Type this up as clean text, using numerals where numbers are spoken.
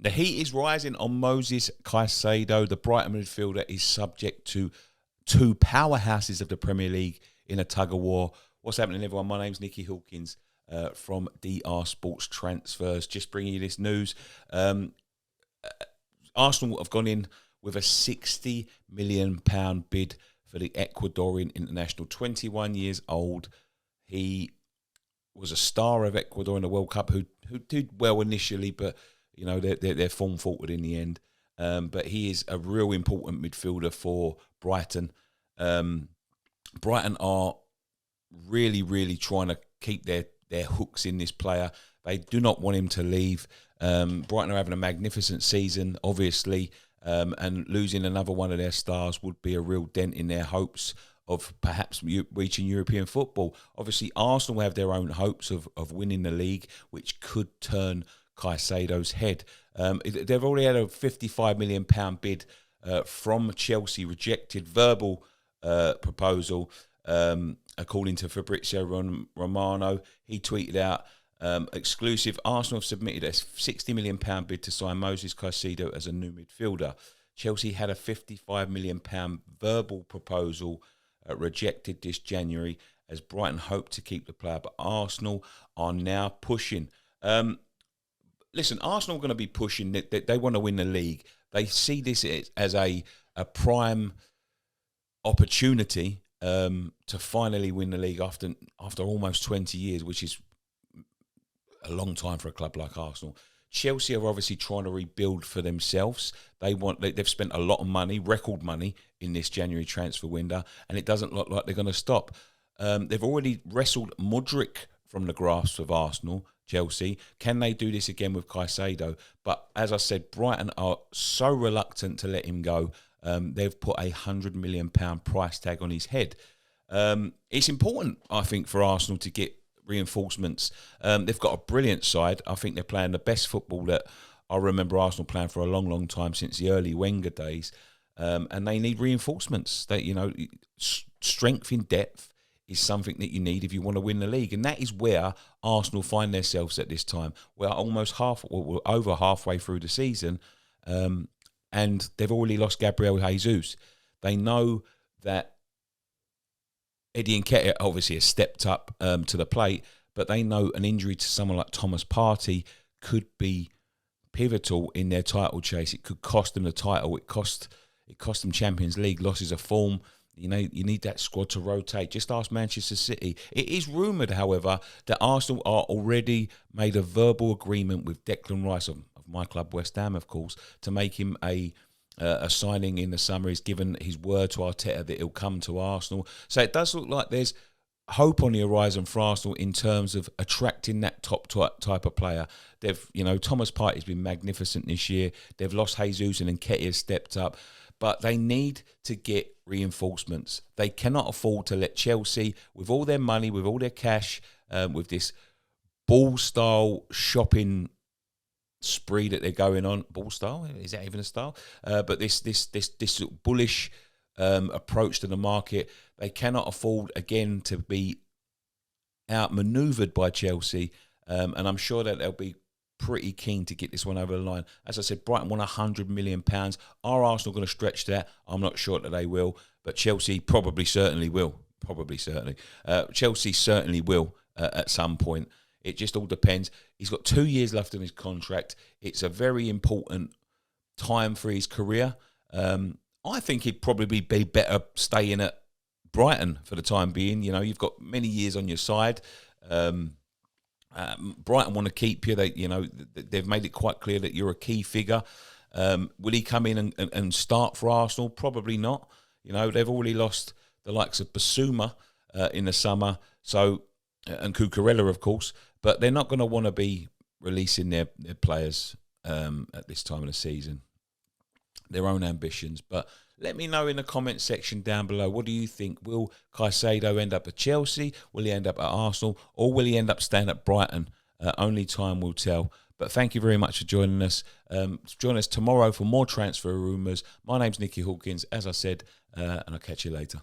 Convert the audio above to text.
The heat is rising on Moses Caicedo. The Brighton midfielder is subject to two powerhouses of the Premier League in a tug-of-war. What's happening, everyone? My name's Nicky Hawkins from DR Sports Transfers. Just bringing you this news. Arsenal have gone in with a £60 million bid for the Ecuadorian international. 21 years old. He was a star of Ecuador in the World Cup who did well initially, but you know their form faltered in the end. But he is a real important midfielder for Brighton. Brighton are really trying to keep their hooks in this player. They do not want him to leave. Brighton are having a magnificent season, obviously, and losing another one of their stars would be a real dent in their hopes of perhaps reaching European football. Obviously, Arsenal have their own hopes of winning the league, which could turn Caicedo's head. They've already had a £55 million bid from Chelsea, rejected verbal proposal, according to Fabrizio Romano. He tweeted out, exclusive, Arsenal have submitted a £60 million bid to sign Moses Caicedo as a new midfielder. Chelsea had a £55 million verbal proposal rejected this January as Brighton hoped to keep the player, but Arsenal are now pushing. Listen, Arsenal are going to be pushing. They want to win the league. They see this as a prime opportunity to finally win the league after almost 20 years, which is a long time for a club like Arsenal. Chelsea are obviously trying to rebuild for themselves. They've spent a lot of money, record money, in this January transfer window, and it doesn't look like they're going to stop. They've already wrestled Mudryk from the grasp of Arsenal, Chelsea. Can they do this again with Caicedo? But as I said, Brighton are so reluctant to let him go. They've put a £100 million price tag on his head. It's important, I think, for Arsenal to get reinforcements. They've got a brilliant side. I think they're playing the best football that I remember Arsenal playing for a long time, since the early Wenger days. And they need reinforcements. Strength in depth is something that you need if you want to win the league, and that is where Arsenal find themselves at this time. We're we're over halfway through the season, and they've already lost Gabriel Jesus. They know that Eddie Nketiah obviously has stepped up to the plate, but they know an injury to someone like Thomas Partey could be pivotal in their title chase. It could cost them the title. It cost them Champions League, losses of form. You know, you need that squad to rotate. Just ask Manchester City. It is rumoured, however, that Arsenal are already made a verbal agreement with Declan Rice of my club, West Ham, of course, to make him a signing in the summer. He's given his word to Arteta that he'll come to Arsenal. So it does look like there's hope on the horizon for Arsenal in terms of attracting that top type of player. Thomas Partey's been magnificent this year. They've lost Jesus and Nketiah stepped up. But they need to get reinforcements. They cannot afford to let Chelsea, with all their money, with all their cash, with this ball-style shopping spree that they're going on. Ball-style? Is that even a style? But this bullish approach to the market, they cannot afford, again, to be outmanoeuvred by Chelsea. And I'm sure that they'll be pretty keen to get this one over the line. As I said, Brighton won £100 million. Are Arsenal going to stretch that? I'm not sure that they will, but Chelsea certainly will. Chelsea certainly will at some point. It just all depends. He's got 2 years left on his contract. It's a very important time for his career. I think he'd probably be better staying at Brighton for the time being. You know, you've got many years on your side. Brighton want to keep you. They've made it quite clear that you're a key figure. Will he come in and start for Arsenal? Probably not. You know, they've already lost the likes of Basuma in the summer, and Cucurella, of course. But they're not going to want to be releasing their players at this time of the season. Their own ambitions. But let me know in the comment section down below. What do you think? Will Caicedo end up at Chelsea? Will he end up at Arsenal? Or will he end up staying at Brighton? Only time will tell. But thank you very much for joining us. Join us tomorrow for more transfer rumours. My name's Nicky Hawkins, as I said, and I'll catch you later.